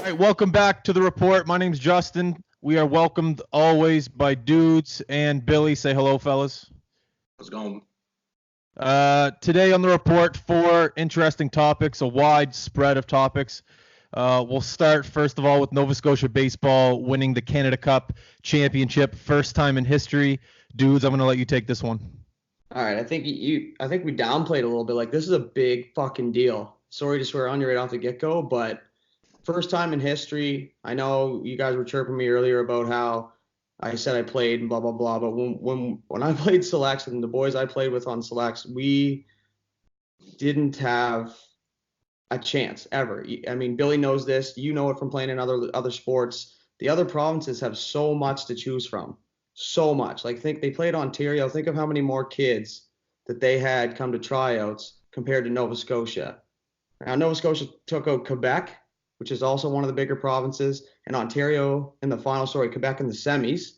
right, welcome back to the report. My name's Justin. We are welcomed always by Dudes and Billy. Say hello, fellas. How's it going? Today on the report, 4 interesting topics, a wide spread of topics. We'll start, first of all, with Nova Scotia baseball winning the Canada Cup championship, first time in history. Dudes, I'm going to let you take this one. All right, I think we downplayed a little bit. Like, this is a big fucking deal. Sorry to swear on you right off the get-go, but first time in history. I know you guys were chirping me earlier about how I said I played and blah blah blah. But when I played selects and the boys I played with on selects, we didn't have a chance ever. I mean, Billy knows this. You know it from playing in other sports. The other provinces have so much to choose from. So much. Like, think they played Ontario. Think of how many more kids that they had come to tryouts compared to Nova Scotia. Now, Nova Scotia took out Quebec, which is also one of the bigger provinces, and Ontario in the final. Sorry, Quebec in the semis.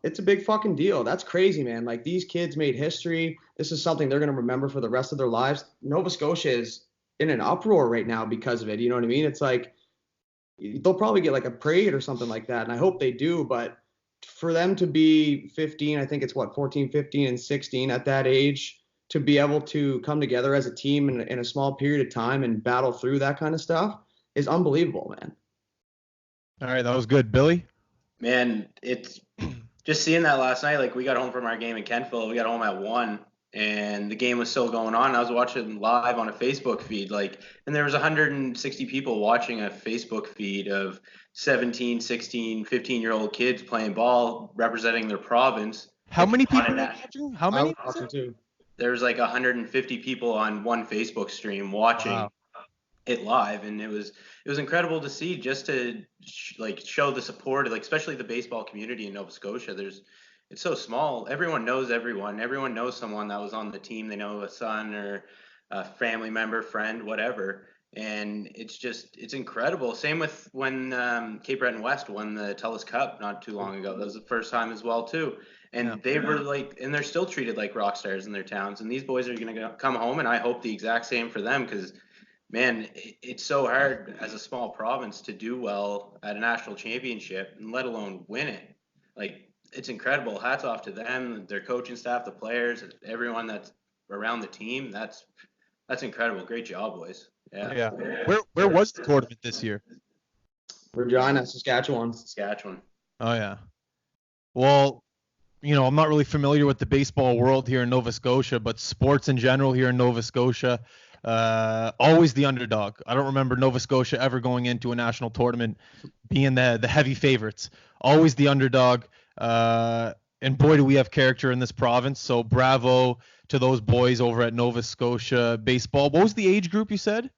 It's a big fucking deal. That's crazy, man. Like, these kids made history. This is something they're going to remember for the rest of their lives. Nova Scotia is in an uproar right now because of it. You know what I mean? It's like they'll probably get like a parade or something like that, and I hope they do. But for them to be 15, I think it's 14, 15, and 16 at that age, to be able to come together as a team in a small period of time and battle through that kind of stuff is unbelievable, man. All right, that was good. Billy? Man, it's just seeing that last night. Like, we got home from our game in Kentville. We got home at 1, and the game was still going on. I was watching live on a Facebook feed, and there was 160 people watching a Facebook feed of 17, 16, 15-year-old kids playing ball, representing their province. How many people were watching? How many? There was like 150 people on one Facebook stream watching it live, and it was incredible to see, just to show the support, like, especially the baseball community in Nova Scotia. It's so small. Everyone knows everyone. Everyone knows someone that was on the team. They know a son or a family member, friend, whatever. And it's incredible. Same with when Cape Breton West won the TELUS Cup not too long ago. That was the first time as well too. And they were and they're still treated like rock stars in their towns. And these boys are going to come home, and I hope the exact same for them, because, man, it's so hard as a small province to do well at a national championship, and let alone win it. Like, it's incredible. Hats off to them, their coaching staff, the players, everyone that's around the team. That's incredible. Great job, boys. Yeah. Where was the tournament this year? Regina, Saskatchewan. Oh, yeah. Well, I'm not really familiar with the baseball world here in Nova Scotia, but sports in general here in Nova Scotia, always the underdog. I don't remember Nova Scotia ever going into a national tournament being the heavy favorites. Always the underdog. And boy, do we have character in this province. So bravo to those boys over at Nova Scotia baseball. What was the age group you said?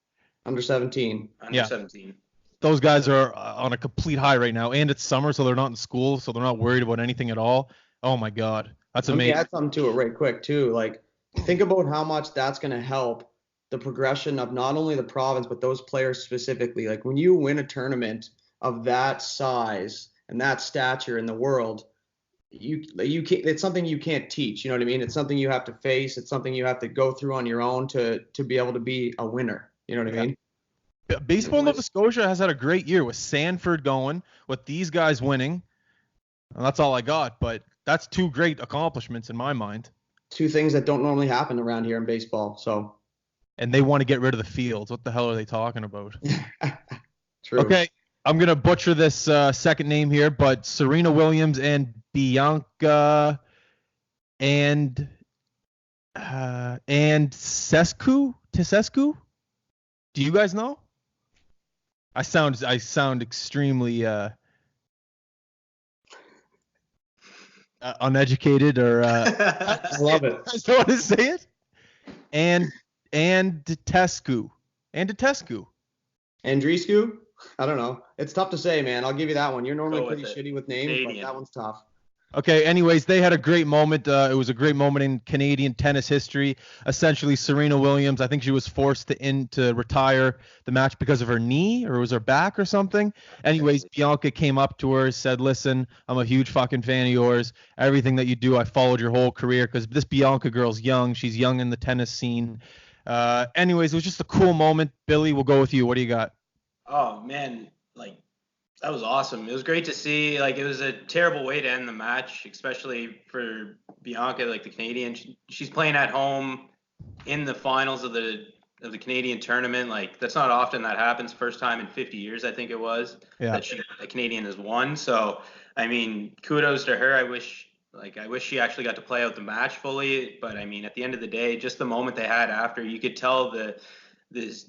Under 17. Under 17. Those guys are on a complete high right now, and it's summer, so they're not in school, so they're not worried about anything at all. Oh my God, that's amazing. Let me add something to it right quick too. Like, think about how much that's going to help the progression of not only the province, but those players specifically. Like, when you win a tournament of that size and that stature in the world, you can't. It's something you can't teach. You know what I mean? It's something you have to face. It's something you have to go through on your own to be able to be a winner. You know what I mean? Baseball in Nova Scotia has had a great year with Sanford going, with these guys winning. And that's all I got, but that's 2 great accomplishments in my mind. 2 things that don't normally happen around here in baseball. So. And they want to get rid of the fields. What the hell are they talking about? True. Okay, I'm going to butcher this second name here, but Serena Williams and Bianca and Tesescu? Do you guys know? I sound extremely uneducated, or I love it. I don't want to say it. And Tescu. Andreescu? I don't know. It's tough to say, man. I'll give you that one. You're normally pretty shitty with names, Canadian. But that one's tough. Okay, anyways, they had a great moment. It was a great moment in Canadian tennis history. Essentially, Serena Williams, I think she was forced to retire the match because of her knee, or it was her back or something. Anyways, Bianca came up to her, said, listen, I'm a huge fucking fan of yours. Everything that you do, I followed your whole career, because this Bianca girl's young. She's young in the tennis scene. Anyways, it was just a cool moment. Billy, we'll go with you. What do you got? Oh, man. like that was awesome. It was great to see. Like, it was a terrible way to end the match, especially for Bianca, like the Canadian. She's playing at home in the finals of the Canadian tournament. Like, that's not often that happens. First time in 50 years, I think it was, Yeah. that a Canadian has won. So, I mean, kudos to her. I wish she actually got to play out the match fully. But I mean, at the end of the day, just the moment they had after, you could tell this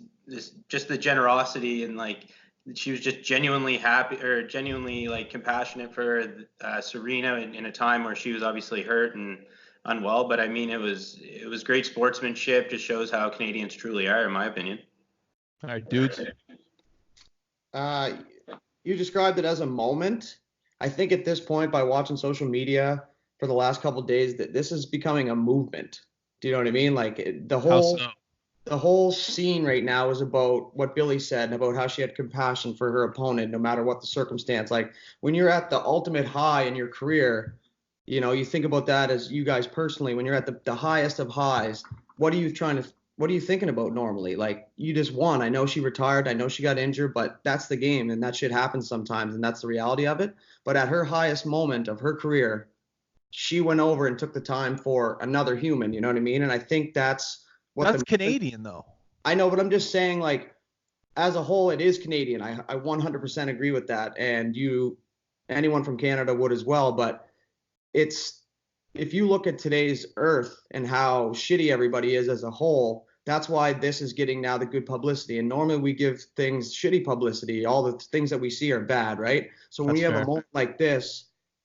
just the generosity, and like she was just genuinely happy, or genuinely like compassionate for Serena in a time where she was obviously hurt and unwell. But I mean, it was great sportsmanship. Just shows how Canadians truly are, in my opinion. All right, dudes. You described it as a moment. I think at this point, by watching social media for the last couple of days, that this is becoming a movement. Do you know what I mean? Like the whole scene right now is about what Billy said about how she had compassion for her opponent, no matter what the circumstance. Like when you're at the ultimate high in your career, you know, you think about that as you guys personally, when you're at the highest of highs, what are you thinking about normally? Like, you just won. I know she retired. I know she got injured, but that's the game, and that shit happens sometimes, and that's the reality of it. But at her highest moment of her career, she went over and took the time for another human. You know what I mean? And I think that's Canadian, though. I know, but I'm just saying, like, as a whole, it is Canadian. I 100% agree with that, and anyone from Canada would as well. But if you look at today's Earth and how shitty everybody is as a whole, that's why this is getting now the good publicity. And normally we give things shitty publicity. All the things that we see are bad, right? So when you have a moment like this,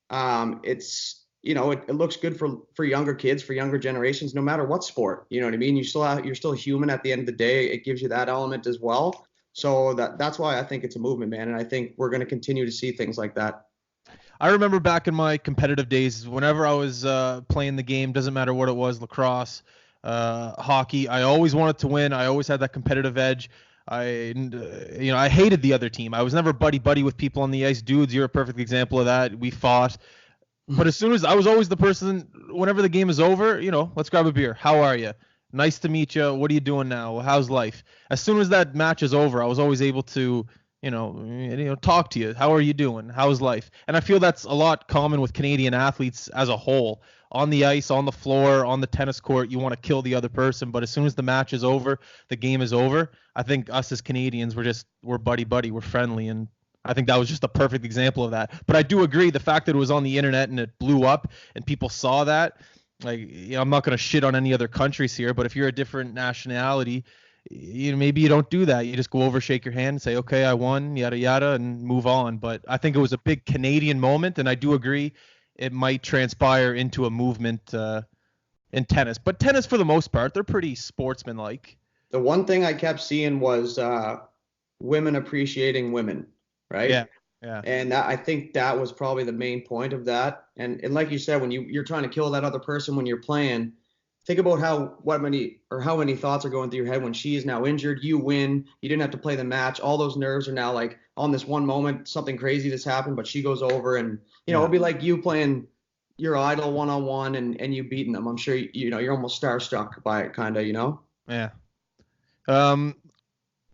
it's, you know, it looks good for younger kids, for younger generations, no matter what sport. You know what I mean? You're still human at the end of the day. It gives you that element as well. So that's why I think it's a movement, man. And I think we're going to continue to see things like that. I remember back in my competitive days, whenever I was playing the game, doesn't matter what it was, lacrosse, hockey, I always wanted to win. I always had that competitive edge. I hated the other team. I was never buddy with people on the ice. Dudes, you're a perfect example of that. We fought. But as soon as I was always the person, whenever the game is over, you know, let's grab a beer. How are you? Nice to meet you. What are you doing now? How's life? As soon as that match is over, I was always able to talk to you. How are you doing? How's life? And I feel that's a lot common with Canadian athletes as a whole. On the ice, on the floor, on the tennis court, you want to kill the other person, but as soon as the match is over, the game is over. I think us as Canadians, we're buddy, we're friendly, and I think that was just a perfect example of that. But I do agree, the fact that it was on the internet and it blew up and people saw that, like, you know, I'm not going to shit on any other countries here, but if you're a different nationality, maybe you don't do that. You just go over, shake your hand, and say, okay, I won, yada yada, and move on. But I think it was a big Canadian moment, and I do agree it might transpire into a movement in tennis. But tennis, for the most part, they're pretty sportsmanlike. The one thing I kept seeing was women appreciating women, right? Yeah. And I think that was probably the main point of that. And like you said, when you're trying to kill that other person when you're playing, think about how many thoughts are going through your head when she is now injured. You win. You didn't have to play the match. All those nerves are now like on this one moment, something crazy that's happened, but she goes over, and it'll be like you playing your idol one-on-one and you beating them. I'm sure you're almost starstruck by it, kind of, you know? Yeah. All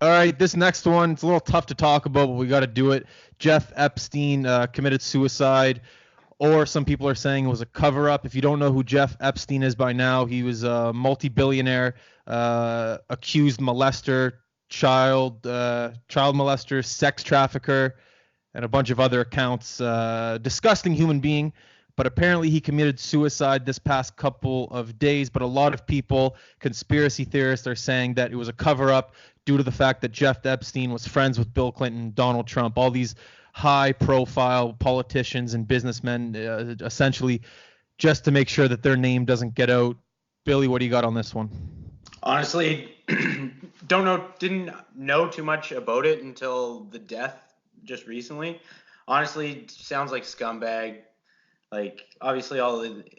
right, this next one, it's a little tough to talk about, but we got to do it. Jeff Epstein committed suicide, or some people are saying it was a cover-up. If you don't know who Jeff Epstein is by now, he was a multi-billionaire, accused molester, child molester, sex trafficker, and a bunch of other accounts. Disgusting human being. But apparently he committed suicide this past couple of days. But a lot of people, conspiracy theorists, are saying that it was a cover-up due to the fact that Jeff Epstein was friends with Bill Clinton, Donald Trump, all these high-profile politicians and businessmen, essentially just to make sure that their name doesn't get out. Billy, what do you got on this one? Honestly, didn't know too much about it until the death just recently. Honestly, sounds like scumbag. Like, obviously,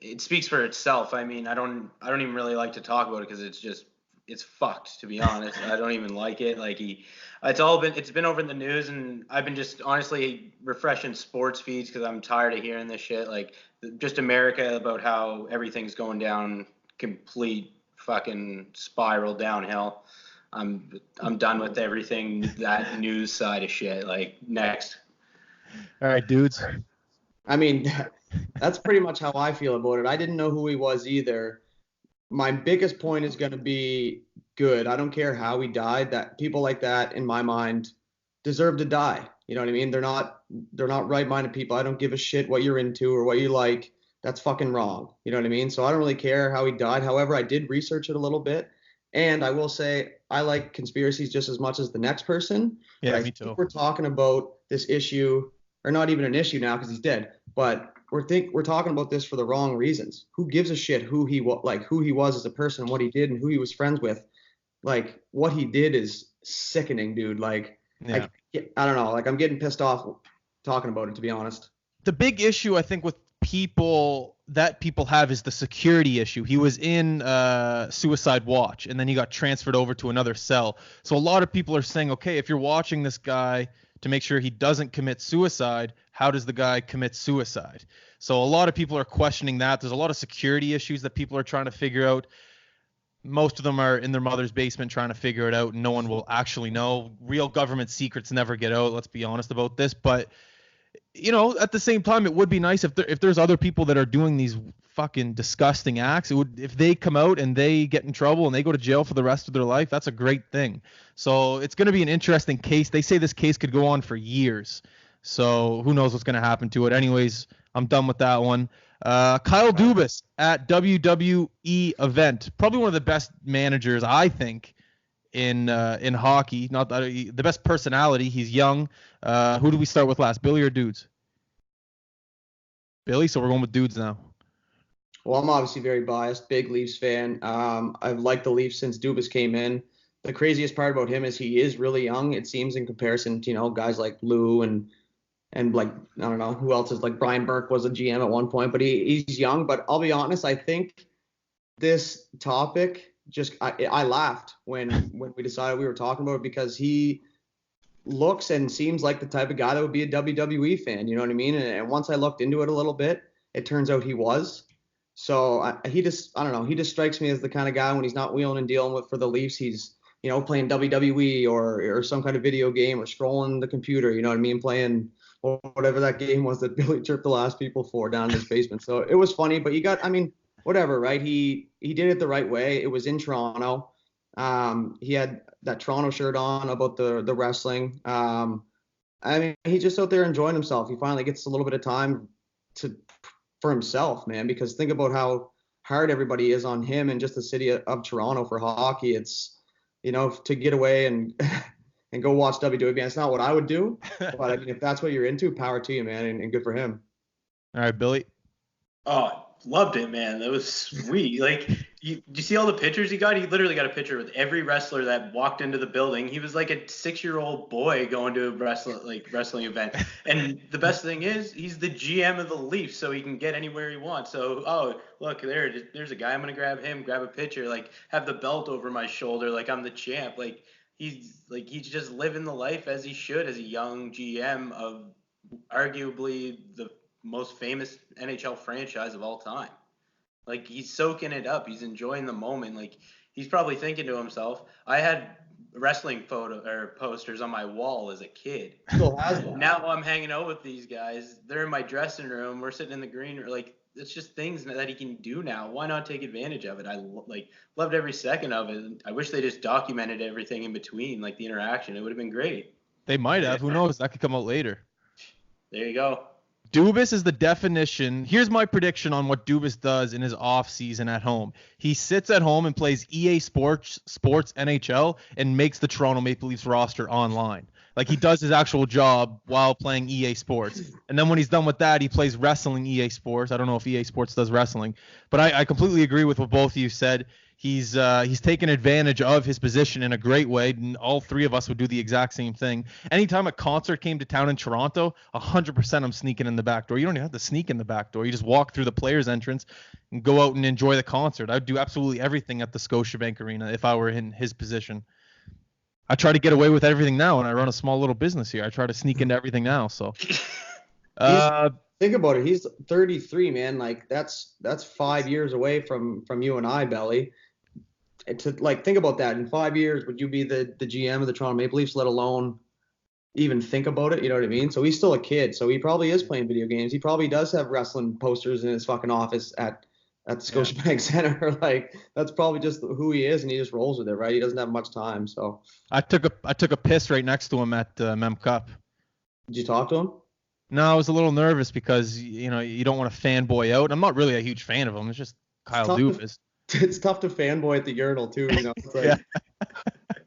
it speaks for itself. I mean, I don't even really like to talk about it because it's fucked, to be honest. I don't even like it. Like, it's been over in the news, and I've been just honestly refreshing sports feeds because I'm tired of hearing this shit. Like, just America, about how everything's going down complete fucking spiral downhill. I'm done with everything that news side of shit. Like, next. All right, dudes. I mean, that's pretty much how I feel about it. I didn't know who he was either. My biggest point is going to be good. I don't care how he died. That people like that, in my mind, deserve to die. You know what I mean? They're not right-minded people. I don't give a shit what you're into or what you like. That's fucking wrong. You know what I mean? So I don't really care how he died. However, I did research it a little bit, and I will say I like conspiracies just as much as the next person. Yeah, But I me think too. we're talking about this issue, or not even an issue now because he's dead, but we're talking about this for the wrong reasons. Who gives a shit who he was as a person, what he did, and who he was friends with? Like what he did is sickening, dude. Like Yeah. I don't know. Like I'm getting pissed off talking about it, to be honest. The big issue I think with people have is the security issue. He was in suicide watch, and then he got transferred over to another cell. So a lot of people are saying, okay, if you're watching this guy to make sure he doesn't commit suicide, how does the guy commit suicide? So a lot of people are questioning that. There's a lot of security issues that people are trying to figure out. Most of them are in their mother's basement trying to figure it out, and no one will actually know. Real government secrets never get out. Let's be honest about this. But at the same time, it would be nice if there's other people that are doing these fucking disgusting acts. If they come out and they get in trouble and they go to jail for the rest of their life, that's a great thing. So it's going to be an interesting case. They say this case could go on for years. So who knows what's going to happen to it. Anyways, I'm done with that one. Kyle Dubas at WWE event, probably one of the best managers, I think, in hockey. Not that the best personality. He's young. Who do we start with last, Billy or dudes? Billy. So we're going with dudes now. Well, I'm obviously very biased, big Leafs fan. I've liked the Leafs since Dubas came in. The craziest part about him is he is really young, it seems, in comparison to guys like Lou and like I don't know who else is, like Brian Burke was a GM at one point, but he's young. But I'll be honest, I think this topic I laughed when we decided we were talking about it, because he looks and seems like the type of guy that would be a WWE fan. You know what I mean? And once I looked into it a little bit, it turns out he was. So I don't know. He just strikes me as the kind of guy when he's not wheeling and dealing with for the Leafs, he's playing WWE or some kind of video game or scrolling the computer. You know what I mean? Playing whatever that game was that Billy tripped the last people for down in his basement. So it was funny, but whatever, right? He did it the right way. It was in Toronto. He had that Toronto shirt on about the wrestling. He's just out there enjoying himself. He finally gets a little bit of time for himself, man, because think about how hard everybody is on him and just the city of Toronto for hockey. It's, to get away and and go watch WWE. It's not what I would do, but if that's what you're into, power to you, man, and good for him. All right, Billy. Oh, loved it, man. That was sweet. Like, you see all the pictures he got? He literally got a picture with every wrestler that walked into the building. He was like a 6-year-old boy going to a wrestling event. And the best thing is, he's the GM of the Leafs, so he can get anywhere he wants. So, oh, look, there's a guy. I'm gonna grab him, grab a picture, like have the belt over my shoulder, like I'm the champ. Like he's just living the life as he should as a young GM of arguably the most famous NHL franchise of all time. Like, he's soaking it up. He's enjoying the moment. Like, he's probably thinking to himself, I had wrestling photo or posters on my wall as a kid. Still has them. Now I'm hanging out with these guys. They're in my dressing room. We're sitting in the green room. Like, it's just things that he can do now. Why not take advantage of it? I loved every second of it. I wish they just documented everything in between, like the interaction. It would have been great. They might have. Who knows? That could come out later. There you go. Dubas is the definition. Here's my prediction on what Dubas does in his off season at home. He sits at home and plays EA Sports NHL and makes the Toronto Maple Leafs roster online. Like, he does his actual job while playing EA Sports. And then when he's done with that, he plays wrestling EA Sports. I don't know if EA Sports does wrestling, but I completely agree with what both of you said. He's taken advantage of his position in a great way, and all three of us would do the exact same thing. Anytime a concert came to town in Toronto, 100% I'm sneaking in the back door. You don't even have to sneak in the back door. You just walk through the players' entrance and go out and enjoy the concert. I'd do absolutely everything at the Scotiabank Arena if I were in his position. I try to get away with everything now, and I run a small little business here. I try to sneak into everything now. So, think about it. He's 33, man. Like that's 5 years away from you and I, Belly. to like think about that. In 5 years, would you be the GM of the Toronto Maple Leafs, let alone even think about it? You know what I mean? So he's still a kid. So he probably is playing video games. He probably does have wrestling posters in his fucking office at the Scotiabank Center. Like that's probably just who he is, and he just rolls with it, right? He doesn't have much time. So I took a piss right next to him at Mem Cup. did you talk to him? No, I was a little nervous because you don't want to fanboy out. I'm not really a huge fan of him. It's just Kyle Dubas. It's tough to fanboy at the urinal too, you know. It's like, Yeah.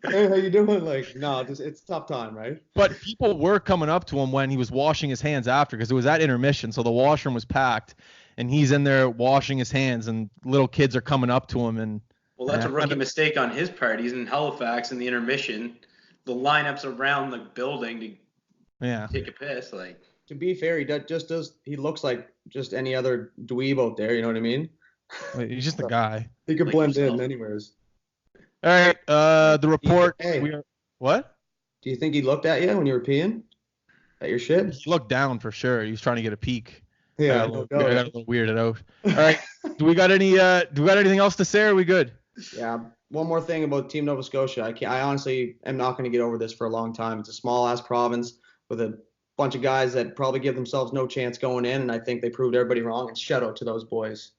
hey, how you doing? Like, no, it's a tough time, right? But people were coming up to him when he was washing his hands after, because it was at intermission, so the washroom was packed, and he's in there washing his hands, and little kids are coming up to him. And well, that's a rookie mistake on his part. He's in Halifax in the intermission. The lineups around the building to take a piss. Like, to be fair, he looks like just any other dweeb out there. You know what I mean? He's just a guy. He could blend in anyways. All right. The report. What? Do you think he looked at you when you were peeing at your shit? He looked down for sure. He was trying to get a peek. Yeah, I got a little weirded out. All right. Do we got anything else to say? Or are we good? Yeah. One more thing about Team Nova Scotia. I honestly am not going to get over this for a long time. It's a small ass province with a bunch of guys that probably give themselves no chance going in, and I think they proved everybody wrong. And shout out to those boys.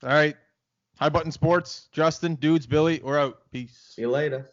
All right. High Button Sports, Justin, Dudes, Billy, we're out. Peace. See you later.